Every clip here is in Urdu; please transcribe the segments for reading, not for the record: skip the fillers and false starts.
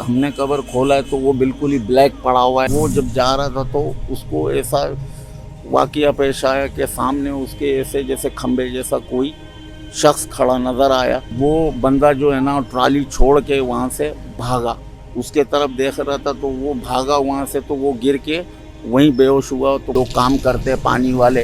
ہم نے قبر کھولا ہے تو وہ بالکل ہی بلیک پڑا ہوا ہے. وہ جب جا رہا تھا تو اس کو ایسا واقعہ پیش آیا کہ سامنے اس کے ایسے جیسے کھمبے جیسا کوئی شخص کھڑا نظر آیا. وہ بندہ جو ہے نا ٹرالی چھوڑ کے وہاں سے بھاگا, اس کے طرف دیکھ رہا تھا تو وہ بھاگا وہاں سے, تو وہ گر کے وہیں بے ہوش ہوا. تو وہ کام کرتے پانی والے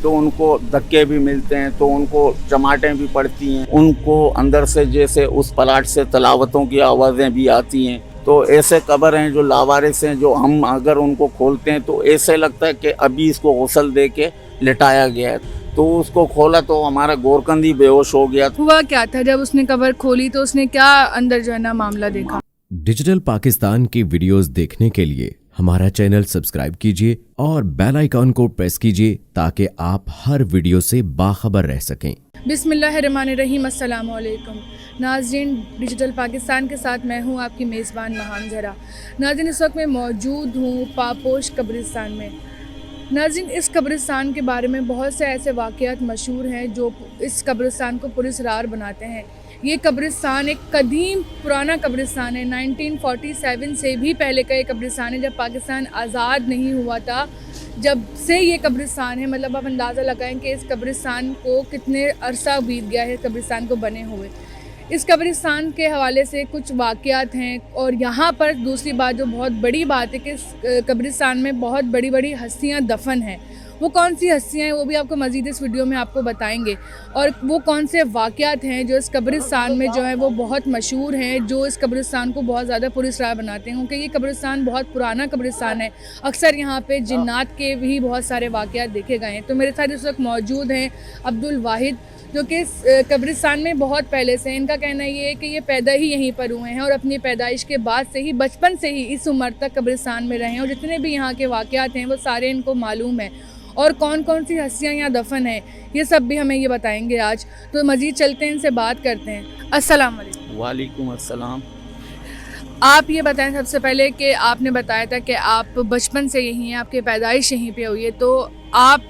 تو ان کو دھکے بھی ملتے ہیں, تو ان کو چماٹیں بھی پڑتی ہیں, ان کو اندر سے جیسے اس پلاٹ سے تلاوتوں کی آوازیں بھی آتی ہیں. تو ایسے قبر ہیں جو لاوارث ہیں, جو ہم اگر ان کو کھولتے ہیں تو ایسے لگتا ہے کہ ابھی اس کو غسل دے کے لٹایا گیا ہے. تو اس کو کھولا تو ہمارا گورکندی بے ہوش ہو گیا. ہوا کیا تھا جب اس نے قبر کھولی تو اس نے کیا اندر جو ہے نا معاملہ دیکھا؟ ڈیجیٹل پاکستان کی ویڈیوز دیکھنے کے لیے ہمارا چینل سبسکرائب کیجیے اور بیل آئیکن کو پریس کیجیے تاکہ آپ ہر ویڈیو سے باخبر رہ سکیں. بسم اللہ الرحمن الرحیم. السلام علیکم ناظرین, ڈیجیٹل پاکستان کے ساتھ میں ہوں آپ کی میزبان مہان زہرا. ناظرین, اس وقت میں موجود ہوں پاپوش قبرستان میں. ناظرین, اس قبرستان کے بارے میں بہت سے ایسے واقعات مشہور ہیں جو اس قبرستان کو پراسرار بناتے ہیں. یہ قبرستان ایک قدیم پرانا قبرستان ہے. 1947 سے بھی پہلے کا یہ قبرستان ہے, جب پاکستان آزاد نہیں ہوا تھا جب سے یہ قبرستان ہے. مطلب آپ اندازہ لگائیں کہ اس قبرستان کو کتنے عرصہ بیت گیا ہے اس قبرستان کو بنے ہوئے. اس قبرستان کے حوالے سے کچھ واقعات ہیں, اور یہاں پر دوسری بات جو بہت بڑی بات ہے کہ اس قبرستان میں بہت بڑی بڑی ہستیاں دفن ہیں. وہ کون سی ہستیاں ہیں وہ بھی آپ کو مزید اس ویڈیو میں آپ کو بتائیں گے, اور وہ کون سے واقعات ہیں جو اس قبرستان میں جو ہیں وہ بہت مشہور ہیں, جو اس قبرستان کو بہت زیادہ پراسرار بناتے ہیں. کیونکہ یہ قبرستان بہت پرانا قبرستان ہے, اکثر یہاں پہ جنات کے بھی بہت سارے واقعات دیکھے گئے ہیں. تو میرے ساتھ اس وقت موجود ہیں عبدالواحد, جو کہ اس قبرستان میں بہت پہلے سے. ان کا کہنا یہ ہے کہ یہ پیدا ہی یہیں پر ہوئے ہیں اور اپنی پیدائش کے بعد سے ہی, بچپن سے ہی اس عمر تک قبرستان میں رہے ہیں, اور جتنے بھی یہاں کے واقعات ہیں وہ سارے ان کو معلوم ہیں. اور کون کون سی ہستیاں یہاں دفن ہیں یہ سب بھی ہمیں یہ بتائیں گے آج. تو مزید چلتے ہیں, ان سے بات کرتے ہیں. السلام علیکم. وعلیکم السلام. آپ یہ بتائیں سب سے پہلے کہ آپ نے بتایا تھا کہ آپ بچپن سے یہیں ہیں, آپ کی پیدائش یہیں پہ ہوئی ہے, تو آپ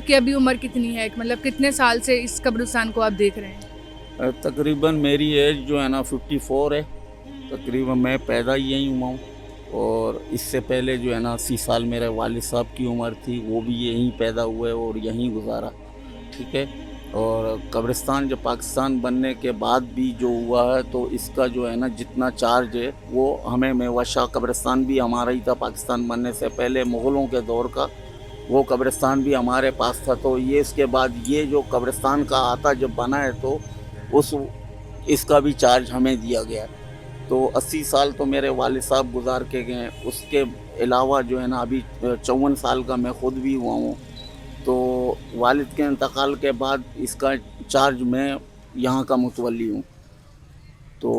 کی ابھی عمر کتنی ہے؟ مطلب کتنے سال سے اس قبرستان کو آپ دیکھ رہے ہیں؟ تقریباً میری ایج جو ہے نا 54 ہے. تقریباً میں پیدا ہی یہیں ہوا ہوں, اور اس سے پہلے جو ہے نا 80 سال میرے والد صاحب کی عمر تھی, وہ بھی یہیں پیدا ہوئے اور یہیں گزارا. ٹھیک ہے. اور قبرستان جب پاکستان بننے کے بعد بھی جو ہوا ہے تو اس کا جو ہے نا جتنا چارج ہے وہ ہمیں میوہ شاہ قبرستان بھی ہمارا ہی تھا. پاکستان بننے سے پہلے مغلوں کے دور کا وہ قبرستان بھی ہمارے پاس تھا. تو یہ اس کے بعد یہ جو قبرستان کا آتا جب بنا ہے تو اس کا بھی چارج ہمیں دیا گیا ہے. تو 80 سال تو میرے والد صاحب گزار کے گئے. اس کے علاوہ جو ہے نا ابھی 54 سال کا میں خود بھی ہوا ہوں. تو والد کے انتقال کے بعد اس کا چارج میں یہاں کا متولی ہوں. تو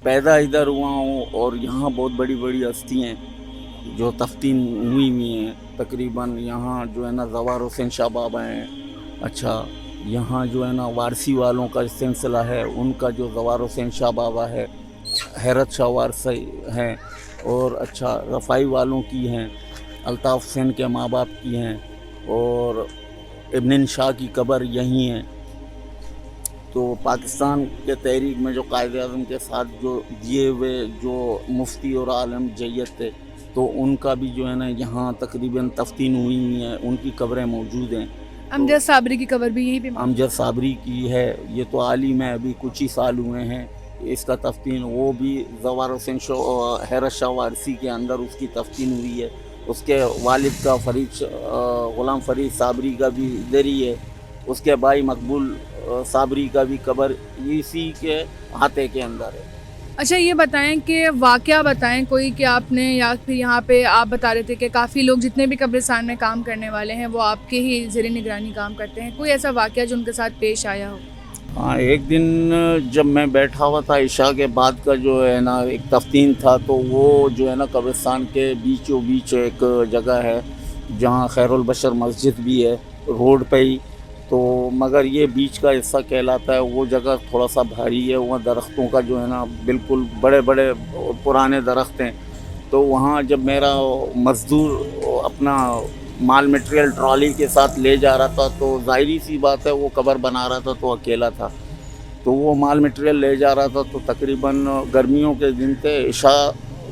پیدا ادھر ہوا ہوں, اور یہاں بہت بڑی بڑی ہستیاں جو تفتین ہوئی ہیں. تقریباً یہاں جو ہے نا زوار حسین شاہ بابا ہیں. اچھا, یہاں جو ہے نا وارسی والوں کا سلسلہ ہے, ان کا جو زوار حسین شاہ بابا ہے, حیرت شاہ وارثی ہیں, اور اچھا رفائی والوں کی ہیں, الطاف حسین کے ماں باپ کی ہیں, اور ابن شاہ کی قبر یہیں ہے. تو پاکستان کے تحریک میں جو قائد اعظم کے ساتھ جو دیے ہوئے جو مفتی اور عالم جیت تھے, تو ان کا بھی جو ہے نا یہاں تقریباً تفتین ہوئی ہیں, ان کی قبریں موجود ہیں. امجد صابری کی قبر بھی یہیں پہ موجود ہے. امجد صابری کی ہے, یہ تو عالم ہے, ابھی کچھ ہی سال ہوئے ہیں اس کا تفتین. وہ بھی زوار حسین حیرت شاہ وارثی کے اندر اس کی تفتین ہوئی ہے. اس کے والد کا غلام فرید صابری کا بھی ادھر ہی ہے. اس کے بھائی مقبول صابری کا بھی قبر اسی کے احاطے کے اندر ہے. اچھا, یہ بتائیں کہ واقعہ بتائیں کوئی کہ آپ نے, یا پھر یہاں پہ آپ بتا رہے تھے کہ کافی لوگ جتنے بھی قبرستان میں کام کرنے والے ہیں وہ آپ کے ہی زیر نگرانی کام کرتے ہیں. کوئی ایسا واقعہ جو ان کے ساتھ پیش آیا ہو؟ ہاں, ایک دن جب میں بیٹھا ہوا تھا عشاء کے بعد کا جو ہے نا ایک تفتین تھا, تو وہ جو ہے نا قبرستان کے بیچوں بیچ ایک جگہ ہے جہاں خیر البشر مسجد بھی ہے روڈ پہ ہی. تو مگر یہ بیچ کا حصہ کہلاتا ہے. وہ جگہ تھوڑا سا بھاری ہے, وہاں درختوں کا جو ہے نا بالکل بڑے بڑے پرانے درخت ہیں. تو وہاں جب میرا مزدور اپنا مال میٹیریل ٹرالی کے ساتھ لے جا رہا تھا, تو ظاہری سی بات ہے وہ قبر بنا رہا تھا تو اکیلا تھا. تو وہ مال میٹیریل لے جا رہا تھا, تو تقریباً گرمیوں کے دن تھے, عشاء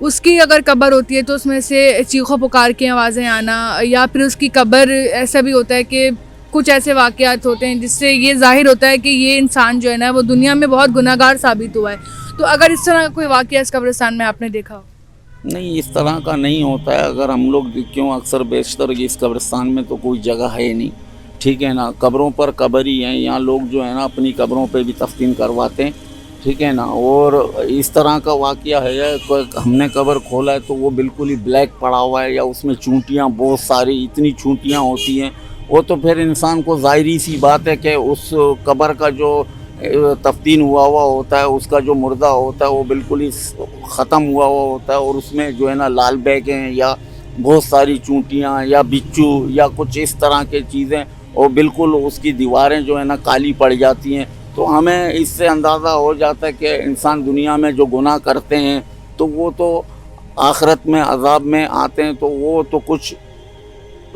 اس کی اگر قبر ہوتی ہے تو اس میں سے چیخو پکار کی آوازیں آنا، یا پھر اس کی قبر ایسا بھی ہوتا ہے کہ کچھ ایسے واقعات ہوتے ہیں جس سے یہ ظاہر ہوتا ہے کہ یہ انسان جو ہے نا وہ دنیا میں بہت گناہ گار ثابت ہوا ہے. تو اگر اس طرح کا کوئی واقعہ اس قبرستان میں آپ نے دیکھا ہو؟ نہیں، اس طرح کا نہیں ہوتا ہے. اگر ہم لوگ کیوں اکثر بیشتر اس قبرستان میں تو کوئی جگہ ہے نہیں، ٹھیک ہے نا، قبروں پر قبر ہی ہیں. یہاں لوگ جو ہے نا اپنی قبروں پہ بھی تفطین کرواتے ہیں، ٹھیک ہے نا. اور اس طرح کا واقعہ ہے، ہم نے قبر کھولا ہے تو وہ بالکل ہی بلیک پڑا ہوا ہے، یا اس میں چونٹیاں بہت ساری اتنی چونٹیاں ہوتی ہیں. وہ تو پھر انسان کو ظاہری سی بات ہے کہ اس قبر کا جو تفطین ہوا ہوتا ہے، اس کا جو مردہ ہوتا ہے وہ بالکل ہی ختم ہوا ہوتا ہے، اور اس میں جو ہے نا لال بیگیں یا بہت ساری چونٹیاں یا بچو یا کچھ اس طرح کے چیزیں، اور بالکل اس کی دیواریں جو ہے نا کالی پڑ جاتی ہیں. تو ہمیں اس سے اندازہ ہو جاتا ہے کہ انسان دنیا میں جو گناہ کرتے ہیں تو وہ تو آخرت میں عذاب میں آتے ہیں، تو وہ تو کچھ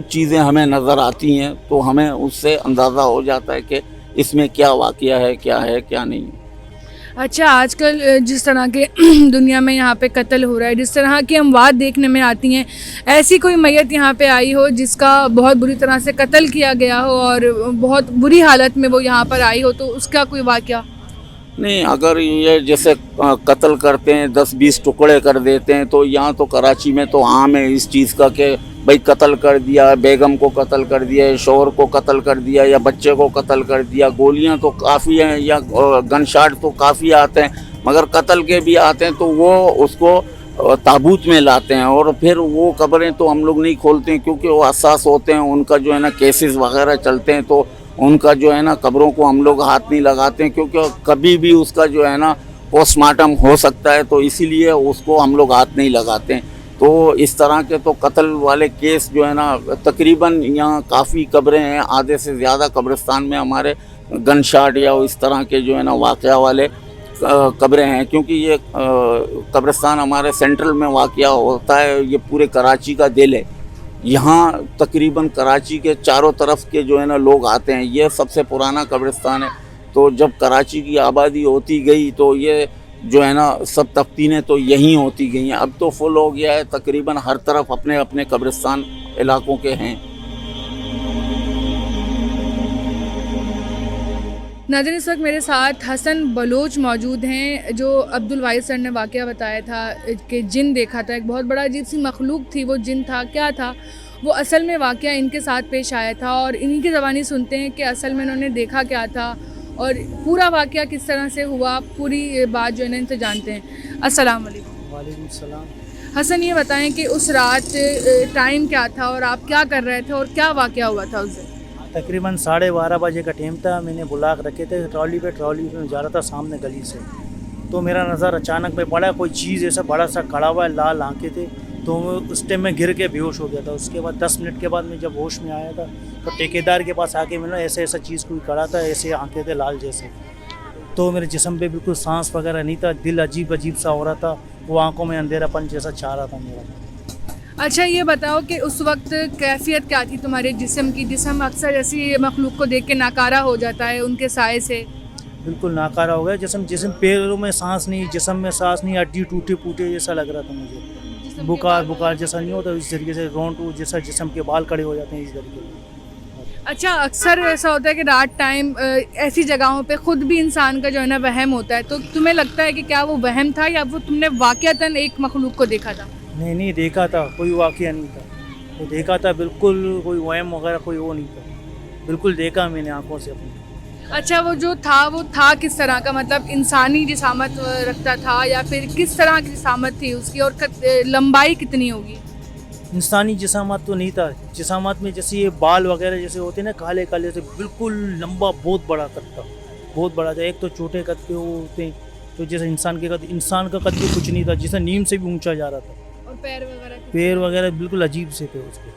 چیزیں ہمیں نظر آتی ہیں، تو ہمیں اس سے اندازہ ہو جاتا ہے کہ اس میں کیا واقعہ ہے کیا نہیں. اچھا، آج کل جس طرح کے دنیا میں یہاں پہ قتل ہو رہا ہے، جس طرح کی اموات دیکھنے میں آتی ہیں، ایسی کوئی میت یہاں پہ آئی ہو جس کا بہت بری طرح سے قتل کیا گیا ہو اور بہت بری حالت میں وہ یہاں پر آئی ہو، تو اس کا کوئی واقعہ؟ نہیں، اگر یہ جیسے قتل کرتے ہیں 10-20 ٹکڑے کر دیتے ہیں، تو یہاں تو کراچی میں تو عام ہے اس چیز کا کہ بھئی قتل کر دیا، بیگم کو قتل کر دیا، شوہر کو قتل کر دیا، یا بچے کو قتل کر دیا. گولیاں تو کافی ہیں یا گن شاٹ تو کافی آتے ہیں، مگر قتل کے بھی آتے ہیں تو وہ اس کو تابوت میں لاتے ہیں، اور پھر وہ قبریں تو ہم لوگ نہیں کھولتے ہیں کیونکہ وہ حساس ہوتے ہیں. ان کا جو ہے نا کیسز وغیرہ چلتے ہیں تو ان کا جو ہے نا قبروں کو ہم لوگ ہاتھ نہیں لگاتے ہیں، کیونکہ کبھی بھی اس کا جو ہے نا پوسٹ مارٹم ہو سکتا ہے، تو اسی لیے اس کو ہم لوگ ہاتھ نہیں لگاتے ہیں. تو اس طرح کے تو قتل والے کیس جو ہے نا تقریباً یہاں کافی قبریں ہیں، آدھے سے زیادہ قبرستان میں ہمارے گن شاٹ یا اس طرح کے جو ہے نا واقعہ والے قبریں ہیں. کیونکہ یہ قبرستان ہمارے سینٹرل میں واقعہ ہوتا ہے، یہ پورے کراچی کا دل ہے. یہاں تقریباً کراچی کے چاروں طرف کے جو ہے نا لوگ آتے ہیں. یہ سب سے پرانا قبرستان ہے. تو جب کراچی کی آبادی ہوتی گئی تو یہ جو ہے نا سب تفتینیں تو یہیں ہوتی گئی ہیں. اب تو فل ہو گیا ہے، تقریباً ہر طرف اپنے اپنے قبرستان علاقوں کے ہیں. ناظرین، اس وقت میرے ساتھ حسن بلوچ موجود ہیں، جو عبدالواحد سر نے واقعہ بتایا تھا کہ جن دیکھا تھا، ایک بہت بڑا عجیب سی مخلوق تھی. وہ جن تھا، کیا تھا وہ اصل میں واقعہ ان کے ساتھ پیش آیا تھا، اور انہی کی زبانی سنتے ہیں کہ اصل میں انہوں نے دیکھا کیا تھا اور پورا واقعہ کس طرح سے ہوا. پوری بات جو ہے نا ان سے جانتے ہیں. السلام علیکم. وعلیکم السلام. حسن، یہ بتائیں کہ اس رات ٹائم کیا تھا اور آپ کیا کر رہے تھے اور کیا واقعہ ہوا تھا اس دن؟ تقریباً 12:30 بجے کا ٹائم تھا. میں نے بلاک رکھے تھے ٹرالی پہ جا رہا تھا سامنے گلی سے. تو میرا نظر اچانک میں پڑا کوئی چیز ایسا بڑا سا کھڑا ہوا ہے، لال آنکھیں تھے. تو اس ٹائم میں گر کے بے ہوش ہو گیا تھا. اس کے بعد 10 منٹ کے بعد میں جب ہوش میں آیا تھا تو ٹھیکیدار کے پاس آ کے ملا، ایسا چیز کوئی کھڑا تھا، ایسے آنکھیں تھے لال جیسے. تو میرے جسم پہ بالکل سانس وغیرہ نہیں تھا، دل عجیب سا ہو رہا تھا، وہ آنکھوں میں اندھیرا پن جیسا چھا رہا تھا میرا. اچھا، یہ بتاؤ کہ اس وقت کیفیت کیا تھی تمہارے جسم کی؟ جسم اکثر ایسی مخلوق کو دیکھ کے ناکارہ ہو جاتا ہے ان کے سائے سے. بالکل ناکارہ ہو گیا جسم پیروں میں سانس نہیں، جسم میں سانس نہیں، ہڈی ٹوٹے پوٹے جیسا لگ رہا تھا مجھے. بخار جیسا نہیں ہوتا، اس طریقے سے رونٹ جیسا جسم کے بال کھڑے ہو جاتے ہیں اس طریقے سے. اچھا، اکثر ایسا ہوتا ہے کہ رات ٹائم ایسی جگہوں پہ خود بھی انسان کا جو ہے نا وہم ہوتا ہے، تو تمہیں لگتا ہے کہ کیا وہ وہم تھا یا وہ تم نے واقعتاً ایک مخلوق کو دیکھا تھا؟ نہیں دیکھا تھا، کوئی واقعہ نہیں تھا. وہ دیکھا تھا بالکل، کوئی وہم وغیرہ کوئی وہ نہیں تھا. بالکل دیکھا میں نے آنکھوں سے اپنی. اچھا، وہ جو تھا وہ تھا کس طرح کا؟ مطلب انسانی جسامت رکھتا تھا یا پھر کس طرح کی جسامت تھی اس کی، اور لمبائی کتنی ہوگی؟ انسانی جسامت تو نہیں تھا. جسامت میں جیسے یہ بال وغیرہ جیسے ہوتے ہیں نا کالے کالے سے، بالکل لمبا بہت بڑا قد تھا، بہت بڑا تھا. ایک تو چھوٹے قد کے وہ ہوتے ہیں تو جیسے انسان کا قد بھی کچھ نہیں تھا، جیسے نیم سے بھی اونچا جا رہا تھا. اور پیر وغیرہ بالکل عجیب سے تھے اس کے.